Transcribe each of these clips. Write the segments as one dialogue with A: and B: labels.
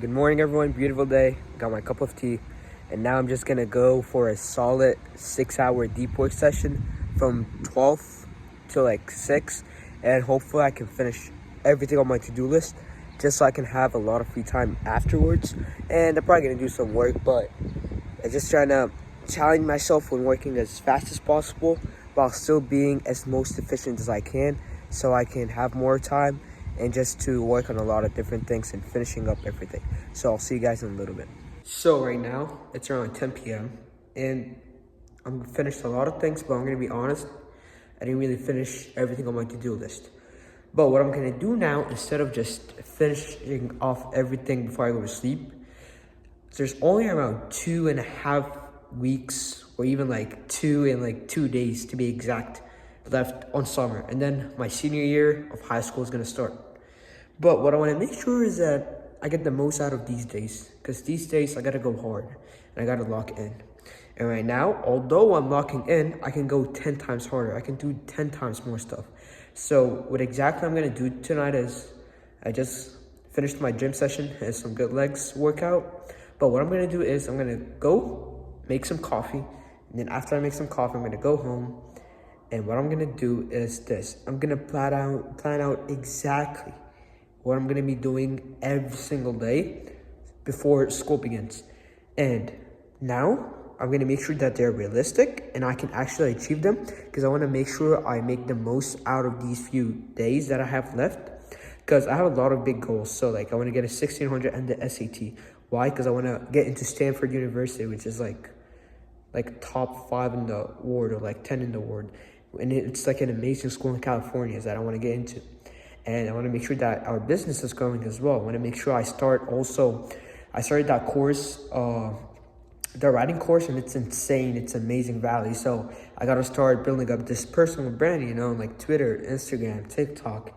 A: Good morning, everyone. Beautiful day. Got my cup of tea, and now I'm just gonna go for a solid 6-hour deep work session from 12 to like 6, and hopefully I can finish everything on my to-do list just so I can have a lot of free time afterwards. And I'm probably gonna do some work, but I'm just trying to challenge myself when working as fast as possible while still being as most efficient as I can so I can have more time and just to work on a lot of different things and finishing up everything. So I'll see you guys in a little bit. So right now, it's around 10 p.m. and I'm finished a lot of things, but I'm gonna be honest, I didn't really finish everything on my to-do list. But what I'm gonna do now, instead of just finishing off everything before I go to sleep, there's only around 2.5 weeks, or even like 2 days to be exact, left on summer. And then my senior year of high school is gonna start. But what I want to make sure is that I get the most out of these days, because these days I gotta go hard and I gotta lock in. And right now, although I'm locking in, I can go 10 times harder. I can do 10 times more stuff. So what exactly I'm gonna do tonight is I just finished my gym session and some good legs workout. But what I'm gonna do is I'm gonna go make some coffee. And then after I make some coffee, I'm gonna go home. And what I'm gonna do is this. I'm gonna plan out exactly what I'm gonna be doing every single day before school begins. And now I'm gonna make sure that they're realistic and I can actually achieve them, because I wanna make sure I make the most out of these few days that I have left, because I have a lot of big goals. So like I wanna get a 1600 and the SAT. Why? Because I wanna get into Stanford University, which is like top 5 in the world, or like 10 in the world. And it's like an amazing school in California that I want to get into. And I want to make sure that our business is growing as well. I want to make sure I started that course, the writing course, and it's insane. It's amazing value. So I got to start building up this personal brand, like Twitter, Instagram, TikTok,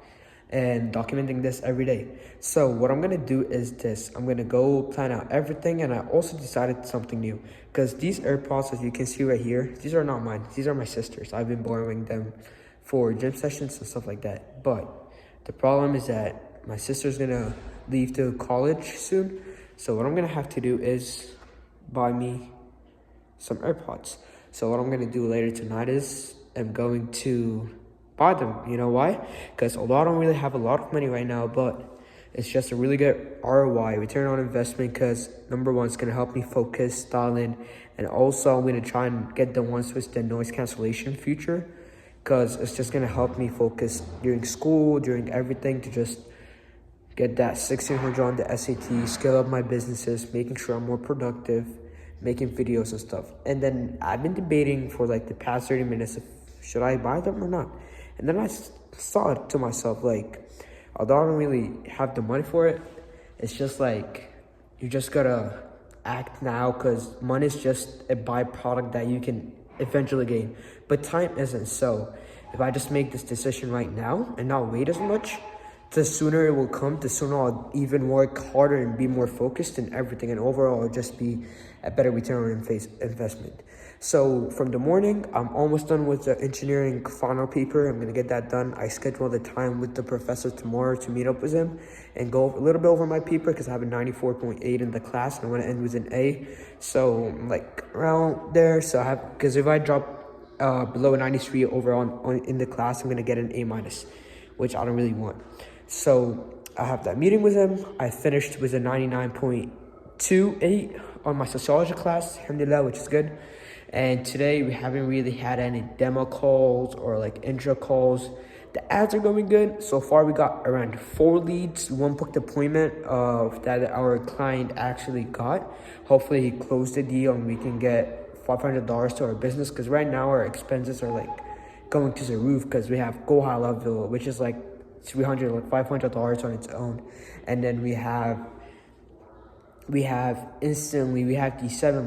A: and documenting this every day. So what I'm gonna do is this. I'm gonna go plan out everything, and I also decided something new, because these AirPods, as you can see right here, these are not mine. These are my sister's. I've been borrowing them for gym sessions and stuff like that. But the problem is that my sister's gonna leave to college soon. So what I'm gonna have to do is buy me some AirPods. So what I'm gonna do later tonight is I'm going to buy them. You know why? Because although I don't really have a lot of money right now, but it's just a really good ROI, return on investment, because number one, it's going to help me focus, style in, and also I'm going to try and get the ones with the noise cancellation feature, because it's just going to help me focus during school, during everything, to just get that 1600 on the SAT, scale up my businesses, making sure I'm more productive, making videos and stuff. And then I've been debating for like the past 30 minutes if should I buy them or not. And then I thought to myself, like, although I don't really have the money for it, it's just like, you just gotta act now, because money is just a byproduct that you can eventually gain. But time isn't. So if I just make this decision right now and not wait as much, the sooner it will come, the sooner I'll even work harder and be more focused in everything. And overall, it'll just be a better return on investment. So from the morning, I'm almost done with the engineering final paper. I'm gonna get that done. I scheduled the time with the professor tomorrow to meet up with him and go a little bit over my paper, because I have a 94.8 in the class and I wanna end with an A. So like around there. So I have, because if I drop below a 93 overall in the class, I'm gonna get an A minus, which I don't really want. So I have that meeting with him. I finished with a 99.28 on my sociology class, alhamdulillah, which is good. And today we haven't really had any demo calls or like intro calls. The ads are going good. So far we got around 4 leads, 1 booked appointment that our client actually got. Hopefully he closed the deal and we can get $500 to our business, because right now our expenses are like going to the roof, because we have Go High Level, which is like $500 on its own. And then we have the 7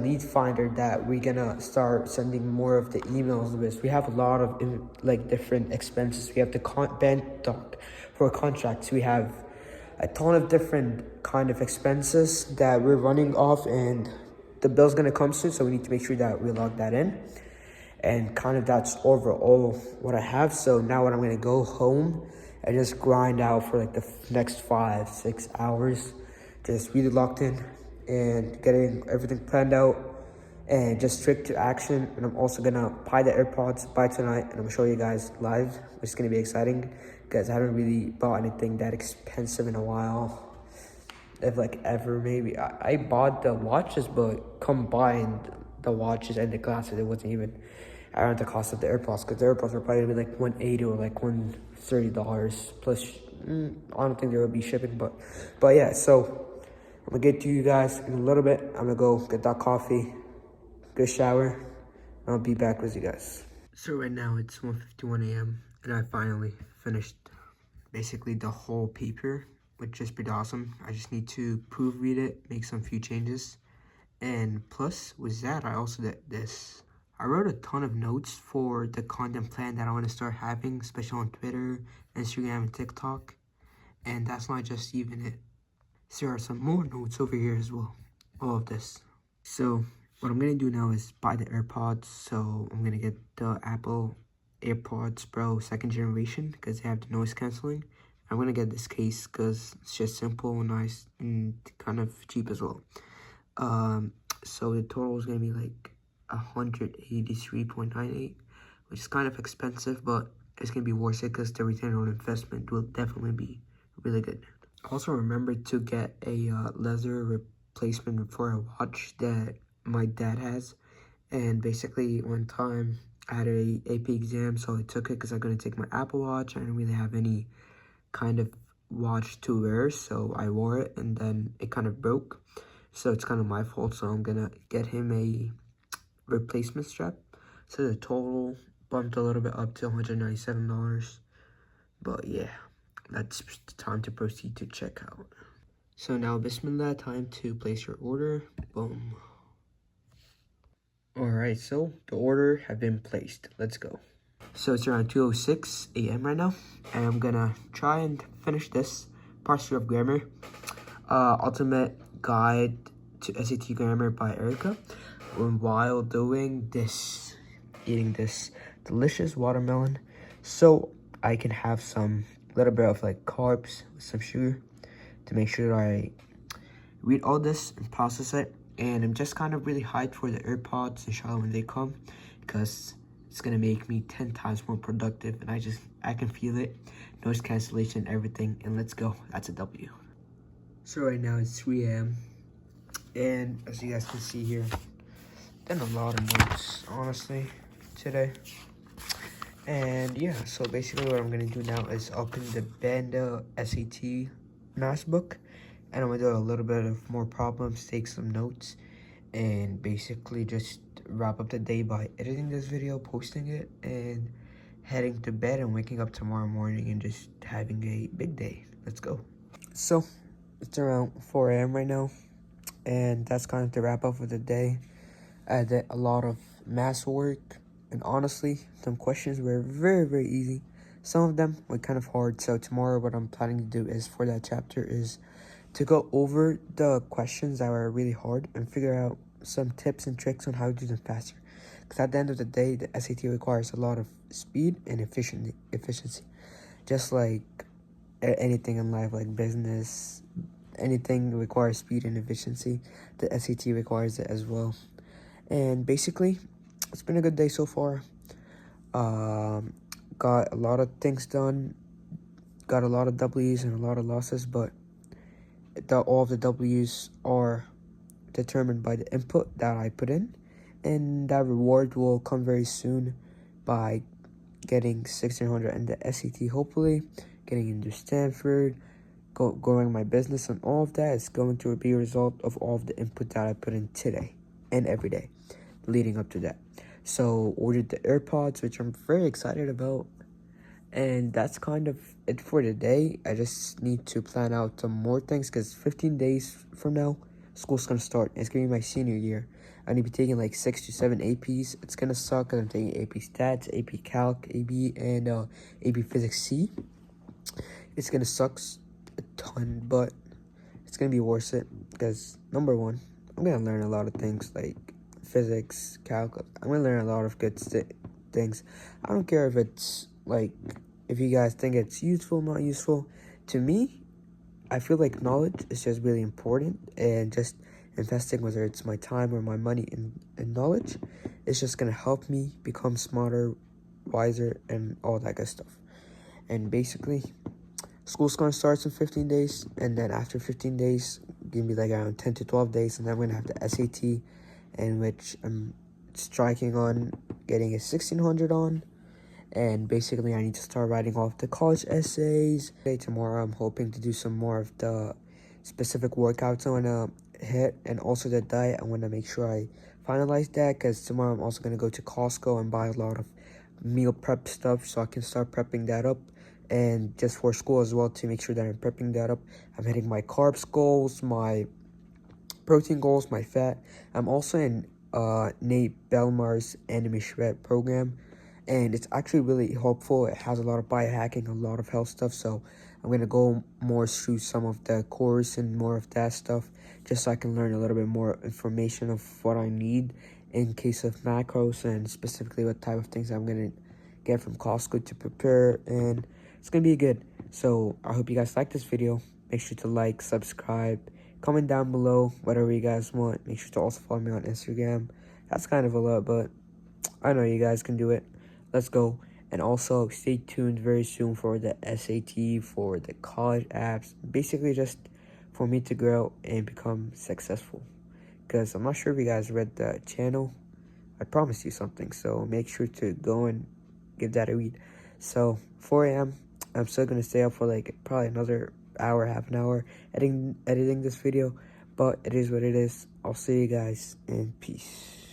A: lead finder that we're gonna start sending more of the emails with. We have a lot of like different expenses. We have the bank doc for contracts. We have a ton of different kind of expenses that we're running off, and the bill's gonna come soon, so we need to make sure that we log that in. And kind of that's overall what I have. So now when I'm gonna go home and just grind out for like the next 5-6 hours just really locked in and getting everything planned out and just strict to action. And I'm also gonna buy the AirPods by tonight, and I'm gonna show you guys live, which is gonna be exciting because I haven't really bought anything that expensive in a while. If like ever, maybe I bought the watches, but combined the watches and the glasses, it wasn't even around the cost of the AirPods, because the AirPods are probably like $180 or like $130 plus. I don't think there will be shipping, but yeah. So I'm gonna get to you guys in a little bit. I'm gonna go get that coffee, good shower, and I'll be back with you guys. So right now it's 1:51 a.m. and I finally finished basically the whole paper, which is pretty awesome. I just need to proofread it, make some few changes. And plus with that, I also did this. I wrote a ton of notes for the content plan that I want to start having, especially on Twitter, Instagram, and TikTok. And that's not just even it. There are some more notes over here as well. All of this. So what I'm going to do now is buy the AirPods. So I'm going to get the Apple AirPods Pro 2nd generation because they have the noise cancelling. I'm going to get this case because it's just simple, nice, and kind of cheap as well. So the total is going to be like 183.98, which is kind of expensive, but it's going to be worth it because the return on investment will definitely be really good. Also remember to get a leather replacement for a watch that my dad has. And basically one time I had a AP exam, so I took it because I'm going to take my Apple Watch. I didn't really have any kind of watch to wear, so I wore it and then it kind of broke. So it's kind of my fault, so I'm going to get him a replacement strap. So the total bumped a little bit up to $197. But yeah, that's time to proceed to checkout. So now, bismillah, time to place your order. Boom. Alright, so the order have been placed. Let's go. So it's around 2:06 a.m. right now, and I'm gonna try and finish this Parser of Grammar, Ultimate Guide to SAT Grammar by Erica, while doing this, eating this delicious watermelon, so I can have some little bit of like carbs with some sugar to make sure that I read all this and process it. And I'm just kind of really hyped for the AirPods, inshallah, when they come, because it's gonna make me 10 times more productive, and I can feel it. Noise cancellation, everything, and let's go. That's a W. So right now it's 3 a.m. and as you guys can see here, done a lot of notes, honestly, today. And yeah, so basically what I'm gonna do now is open the Banda SAT math book, and I'm gonna do a little bit of more problems, take some notes, and basically just wrap up the day by editing this video, posting it, and heading to bed and waking up tomorrow morning and just having a big day. Let's go. So it's around 4 a.m. right now, and that's kind of the wrap up for the day. I did a lot of math work, and honestly, some questions were very easy. Some of them were kind of hard. So tomorrow what I'm planning to do is, for that chapter, is to go over the questions that were really hard and figure out some tips and tricks on how to do them faster. Because at the end of the day, the SAT requires a lot of speed and efficiency. Just like anything in life, like business, anything requires speed and efficiency. The SAT requires it as well. And basically, it's been a good day so far. Got a lot of things done. Got a lot of W's and a lot of losses, but all of the W's are determined by the input that I put in, and that reward will come very soon by getting 1600 in the SAT, hopefully getting into Stanford, growing my business, and all of that is going to be a result of all of the input that I put in today and every day leading up to that. So ordered the AirPods, which I'm very excited about. And that's kind of it for today. I just need to plan out some more things because 15 days from now, school's going to start. It's going to be my senior year. I need to be taking like 6 to 7 APs. It's going to suck because I'm taking AP Stats, AP Calc, AB, and AP Physics C. It's going to suck a ton, but it's going to be worth it because, number one, I'm going to learn a lot of things like physics, calc. I'm going to learn a lot of good things. I don't care if it's like, if you guys think it's useful, not useful. To me, I feel like knowledge is just really important, and just investing, whether it's my time or my money in knowledge, is just gonna help me become smarter, wiser, and all that good stuff. And basically, school's gonna start in 15 days, and then after 15 days, give me like around 10 to 12 days, and then I'm gonna have the SAT, in which I'm striking on getting a 1600 on. And basically, I need to start writing off the college essays. Tomorrow, I'm hoping to do some more of the specific workouts I want to hit, and also the diet. I want to make sure I finalize that, because tomorrow I'm also going to go to Costco and buy a lot of meal prep stuff so I can start prepping that up. And just for school as well, to make sure that I'm prepping that up. I'm hitting my carbs goals, my protein goals, my fat. I'm also in Nate Belmar's Anime Shred program, and it's actually really helpful. It has a lot of biohacking, a lot of health stuff, so I'm gonna go more through some of the course and more of that stuff, just so I can learn a little bit more information of what I need in case of macros, and specifically what type of things I'm gonna get from Costco to prepare, and it's gonna be good. So I hope you guys like this video. Make sure to like, subscribe, comment down below whatever you guys want. Make sure to also follow me on Instagram. That's kind of a lot, but I know you guys can do it. Let's go. And also stay tuned very soon for the SAT, for the college apps, basically just for me to grow and become successful. Because I'm not sure if you guys read the channel. I promised you something, so make sure to go and give that a read. So 4 a.m. I'm still gonna stay up for like probably another hour, half an hour, editing this video, but it is what it is. I'll see you guys, and peace.